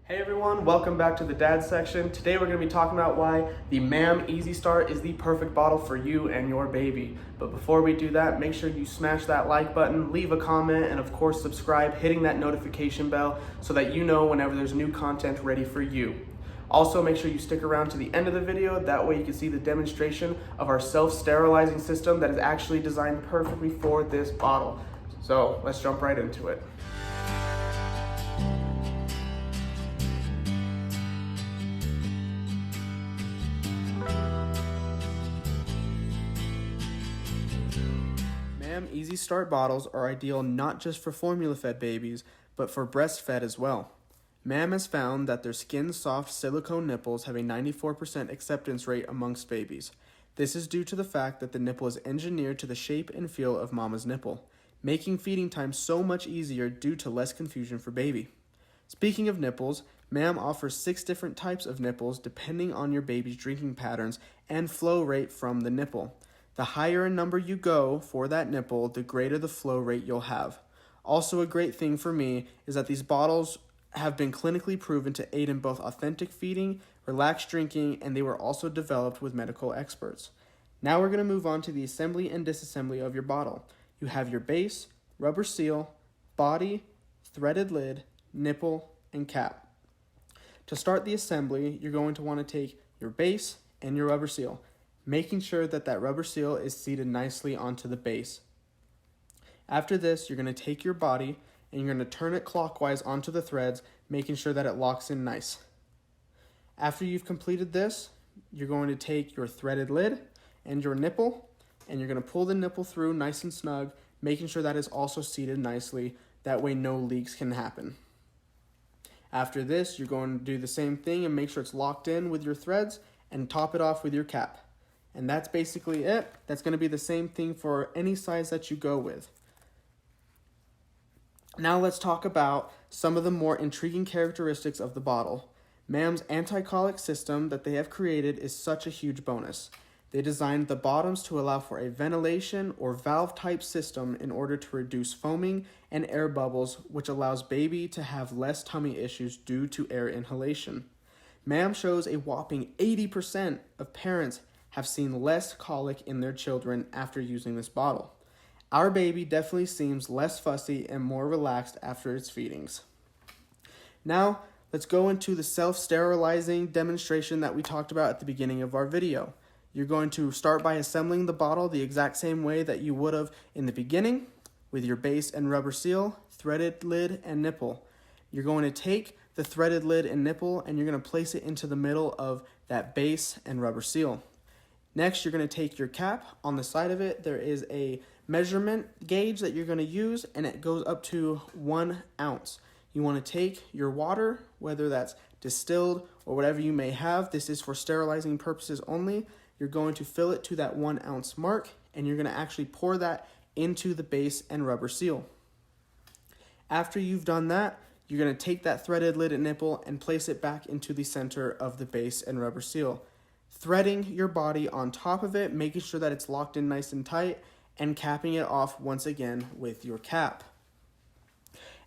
Hey everyone, welcome back to the dad section. Today we're going to be talking about why the MAM Easy Start is the perfect bottle for you and your baby. But before we do that, make sure you smash that like button, leave a comment, and of course subscribe, hitting that notification bell so that you know whenever there's new content ready for you. Also, make sure you stick around to the end of the video, that way you can see the demonstration of our self-sterilizing system that is actually designed perfectly for this bottle. So let's jump right into it. MAM Easy Start bottles are ideal not just for formula-fed babies, but for breastfed as well. MAM has found that their skin-soft silicone nipples have a 94% acceptance rate amongst babies. This is due to the fact that the nipple is engineered to the shape and feel of mama's nipple, making feeding time so much easier due to less confusion for baby. Speaking of nipples, MAM offers 6 different types of nipples depending on your baby's drinking patterns and flow rate from the nipple. The higher in number you go for that nipple, the greater the flow rate you'll have. Also, a great thing for me is that these bottles have been clinically proven to aid in both authentic feeding, relaxed drinking, and they were also developed with medical experts. Now we're going to move on to the assembly and disassembly of your bottle. You have your base, rubber seal, body, threaded lid, nipple, and cap. To start the assembly, you're going to want to take your base and your rubber seal, making sure that that rubber seal is seated nicely onto the base. After this, you're going to take your body and you're going to turn it clockwise onto the threads, making sure that it locks in nice. After you've completed this, you're going to take your threaded lid and your nipple, and you're going to pull the nipple through nice and snug, making sure that is also seated nicely. That way no leaks can happen. After this, you're going to do the same thing and make sure it's locked in with your threads and top it off with your cap. And that's basically it. That's going to be the same thing for any size that you go with. Now let's talk about some of the more intriguing characteristics of the bottle. MAM's anti-colic system that they have created is such a huge bonus. They designed the bottoms to allow for a ventilation or valve type system in order to reduce foaming and air bubbles, which allows baby to have less tummy issues due to air inhalation. MAM shows a whopping 80% of parents have seen less colic in their children after using this bottle. Our baby definitely seems less fussy and more relaxed after its feedings. Now, let's go into the self-sterilizing demonstration that we talked about at the beginning of our video. You're going to start by assembling the bottle the exact same way that you would have in the beginning, with your base and rubber seal, threaded lid, and nipple. You're going to take the threaded lid and nipple and you're going to place it into the middle of that base and rubber seal. Next, you're going to take your cap. On the side of it, there is a measurement gauge that you're going to use, and it goes up to 1 ounce. You want to take your water, whether that's distilled or whatever you may have. This is for sterilizing purposes only. You're going to fill it to that 1 ounce mark, and you're going to actually pour that into the base and rubber seal. After you've done that, you're going to take that threaded lid and nipple and place it back into the center of the base and rubber seal, threading your body on top of it, making sure that it's locked in nice and tight, and capping it off once again with your cap.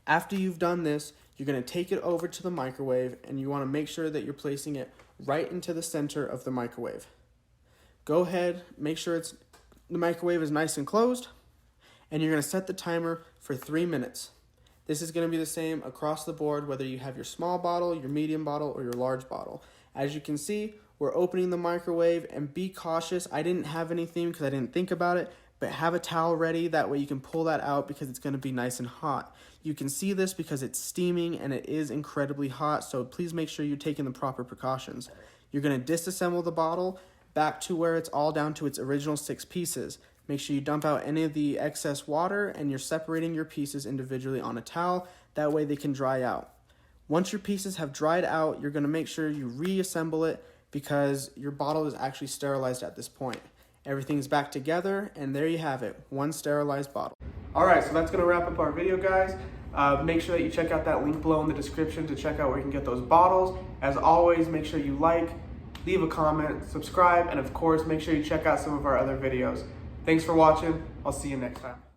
After you've done this, you're going to take it over to the microwave, and you want to make sure that you're placing it right into the center of the microwave. Go ahead, make sure the microwave is nice and closed, and you're going to set the timer for 3 minutes. This is going to be the same across the board, whether you have your small bottle, your medium bottle, or your large bottle. As you can see, we're opening the microwave, and be cautious. I didn't have anything because I didn't think about it, but have a towel ready. That way you can pull that out because it's going to be nice and hot. You can see this because it's steaming and it is incredibly hot, so please make sure you're taking the proper precautions. You're going to disassemble the bottle back to where it's all down to its original 6 pieces. Make sure you dump out any of the excess water, and you're separating your pieces individually on a towel. That way they can dry out. Once your pieces have dried out, you're going to make sure you reassemble it because your bottle is actually sterilized at this point. Everything's back together, and there you have it, 1 sterilized bottle. Alright, so that's going to wrap up our video, guys. Make sure that you check out that link below in the description to check out where you can get those bottles. As always, make sure you like, leave a comment, subscribe, and of course, make sure you check out some of our other videos. Thanks for watching. I'll see you next time.